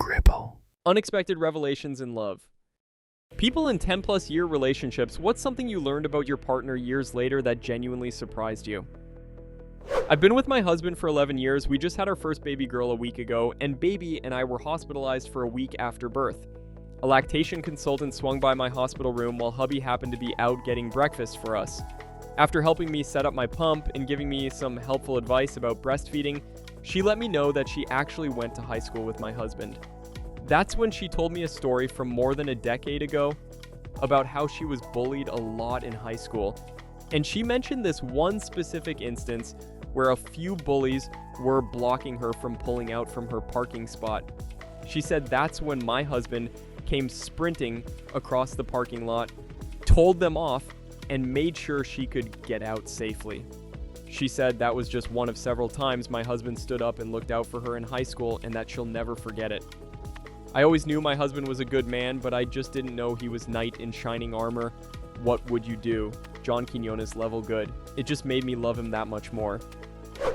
Scribble. Unexpected revelations in love. People in 10-plus year relationships, what's something you learned about your partner years later that genuinely surprised you? I've been with my husband for 11 years. We just had our first baby girl a week ago, and baby and I were hospitalized for a week after birth. A lactation consultant swung by my hospital room while hubby happened to be out getting breakfast for us. After helping me set up my pump and giving me some helpful advice about breastfeeding, she let me know that she actually went to high school with my husband. That's when she told me a story from more than a decade ago about how she was bullied a lot in high school. And she mentioned this one specific instance where a few bullies were blocking her from pulling out from her parking spot. She said that's when my husband came sprinting across the parking lot, told them off, and made sure she could get out safely. She said that was just one of several times my husband stood up and looked out for her in high school, and that she'll never forget it. I always knew my husband was a good man, but I just didn't know he was knight in shining armor. What would you do? John Quinones level good. It just made me love him that much more.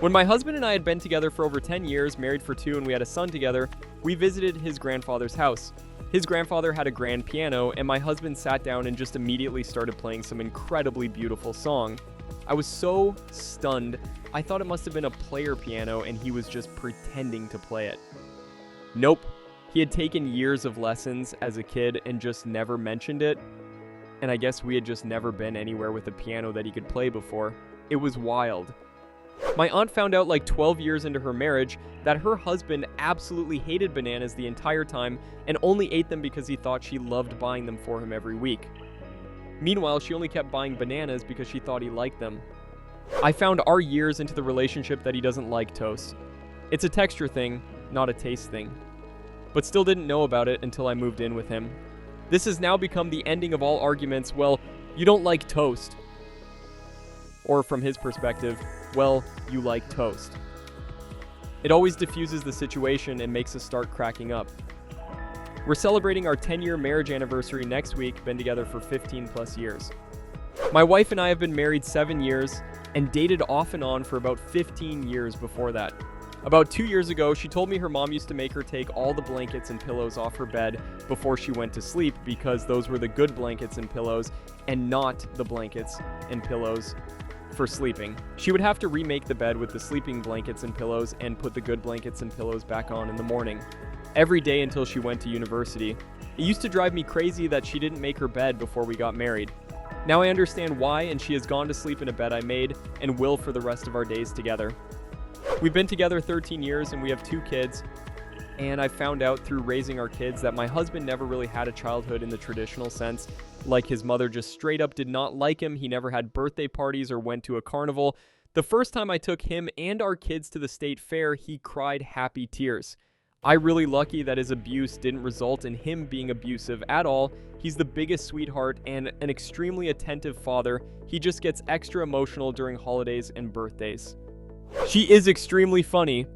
When my husband and I had been together for over 10 years, married for 2, and we had a son together, we visited his grandfather's house. His grandfather had a grand piano, and my husband sat down and just immediately started playing some incredibly beautiful song. I was so stunned, I thought it must have been a player piano and he was just pretending to play it. Nope. He had taken years of lessons as a kid and just never mentioned it, and I guess we had just never been anywhere with a piano that he could play before. It was wild. My aunt found out like 12 years into her marriage that her husband absolutely hated bananas the entire time and only ate them because he thought she loved buying them for him every week. Meanwhile, she only kept buying bananas because she thought he liked them. I found our years into the relationship that he doesn't like toast. It's a texture thing, not a taste thing. But still didn't know about it until I moved in with him. This has now become the ending of all arguments. Well, you don't like toast. Or from his perspective, well, you like toast. It always diffuses the situation and makes us start cracking up. We're celebrating our 10-year marriage anniversary next week, been together for 15 plus years. My wife and I have been married 7 years and dated off and on for about 15 years before that. About 2 years ago, she told me her mom used to make her take all the blankets and pillows off her bed before she went to sleep because those were the good blankets and pillows and not the blankets and pillows for sleeping. She would have to remake the bed with the sleeping blankets and pillows and put the good blankets and pillows back on in the morning. Every day until she went to university. It used to drive me crazy that she didn't make her bed before we got married. Now I understand why, and she has gone to sleep in a bed I made and will for the rest of our days together. We've been together 13 years and we have 2 kids, and I found out through raising our kids that my husband never really had a childhood in the traditional sense. Like his mother just straight up did not like him. He never had birthday parties or went to a carnival. The first time I took him and our kids to the state fair, he cried happy tears. I'm really lucky that his abuse didn't result in him being abusive at all. He's the biggest sweetheart and an extremely attentive father. He just gets extra emotional during holidays and birthdays. She is extremely funny,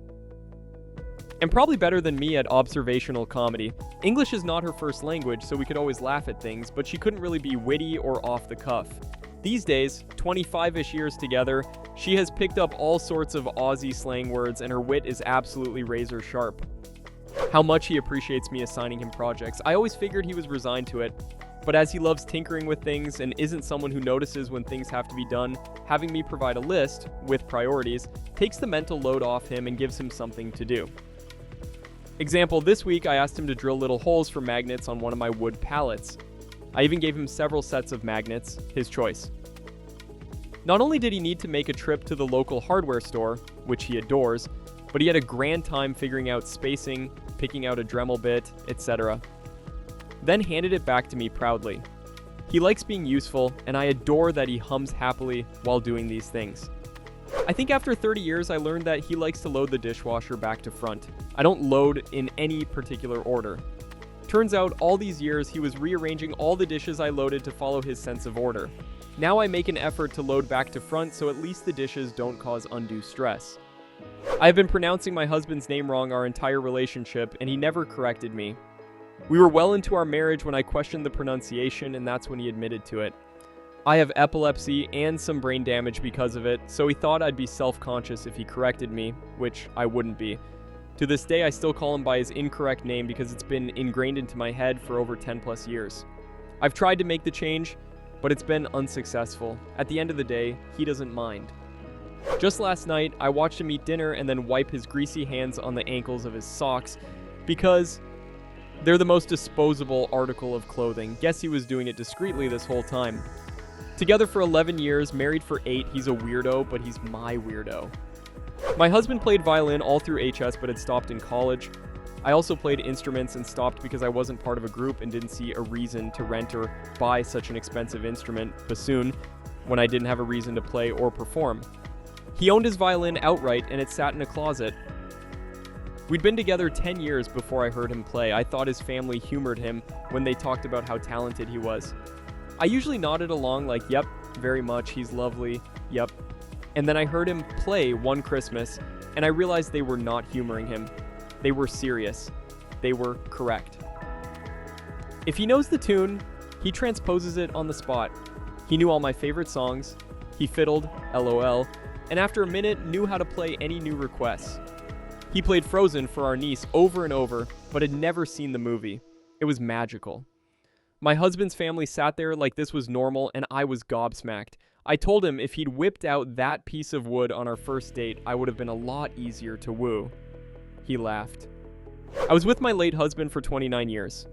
and probably better than me at observational comedy. English is not her first language, so we could always laugh at things, but she couldn't really be witty or off the cuff. These days, 25-ish years together, she has picked up all sorts of Aussie slang words, and her wit is absolutely razor sharp. How much he appreciates me assigning him projects. I always figured he was resigned to it, but as he loves tinkering with things and isn't someone who notices when things have to be done, having me provide a list with priorities takes the mental load off him and gives him something to do. Example, this week I asked him to drill little holes for magnets on one of my wood pallets. I even gave him several sets of magnets, his choice. Not only did he need to make a trip to the local hardware store, which he adores, but he had a grand time figuring out spacing, picking out a Dremel bit, etc. Then handed it back to me proudly. He likes being useful, and I adore that he hums happily while doing these things. I think after 30 years, I learned that he likes to load the dishwasher back to front. I don't load in any particular order. Turns out, all these years, he was rearranging all the dishes I loaded to follow his sense of order. Now I make an effort to load back to front so at least the dishes don't cause undue stress. I've been pronouncing my husband's name wrong our entire relationship, and he never corrected me. We were well into our marriage when I questioned the pronunciation, and that's when he admitted to it. I have epilepsy and some brain damage because of it, so he thought I'd be self-conscious if he corrected me, which I wouldn't be. To this day, I still call him by his incorrect name because it's been ingrained into my head for over 10 plus years. I've tried to make the change, but it's been unsuccessful. At the end of the day, he doesn't mind. Just last night, I watched him eat dinner and then wipe his greasy hands on the ankles of his socks because they're the most disposable article of clothing. Guess he was doing it discreetly this whole time. Together for 11 years, married for 8, he's a weirdo, but he's my weirdo. My husband played violin all through HS but had stopped in college. I also played instruments and stopped because I wasn't part of a group and didn't see a reason to rent or buy such an expensive instrument, bassoon, when I didn't have a reason to play or perform. He owned his violin outright and it sat in a closet. We'd been together 10 years before I heard him play. I thought his family humored him when they talked about how talented he was. I usually nodded along like, yep, very much, he's lovely, yep. And then I heard him play one Christmas, and I realized they were not humoring him. They were serious. They were correct. If he knows the tune, he transposes it on the spot. He knew all my favorite songs, he fiddled, LOL, and after a minute knew how to play any new requests. He played Frozen for our niece over and over, but had never seen the movie. It was magical. My husband's family sat there like this was normal, and I was gobsmacked. I told him if he'd whipped out that piece of wood on our first date, I would have been a lot easier to woo. He laughed. I was with my late husband for 29 years.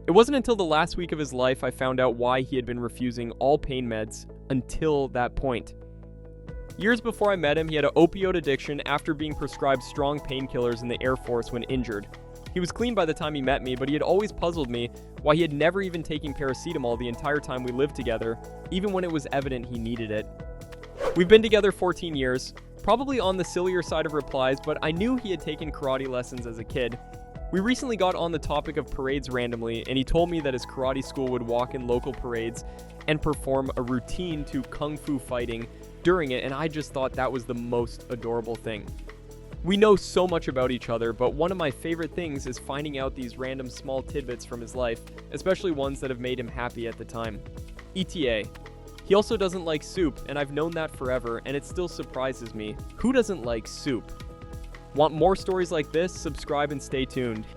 It wasn't until the last week of his life I found out why he had been refusing all pain meds until that point. Years before I met him, he had an opioid addiction after being prescribed strong painkillers in the Air Force when injured. He was clean by the time he met me, but he had always puzzled me why he had never even taken paracetamol the entire time we lived together, even when it was evident he needed it. We've been together 14 years, probably on the sillier side of replies, but I knew he had taken karate lessons as a kid. We recently got on the topic of parades randomly, and he told me that his karate school would walk in local parades and perform a routine to kung fu fighting during it, and I just thought that was the most adorable thing. We know so much about each other, but one of my favorite things is finding out these random small tidbits from his life, especially ones that have made him happy at the time. ETA. He also doesn't like soup, and I've known that forever, and it still surprises me. Who doesn't like soup? Want more stories like this? Subscribe and stay tuned.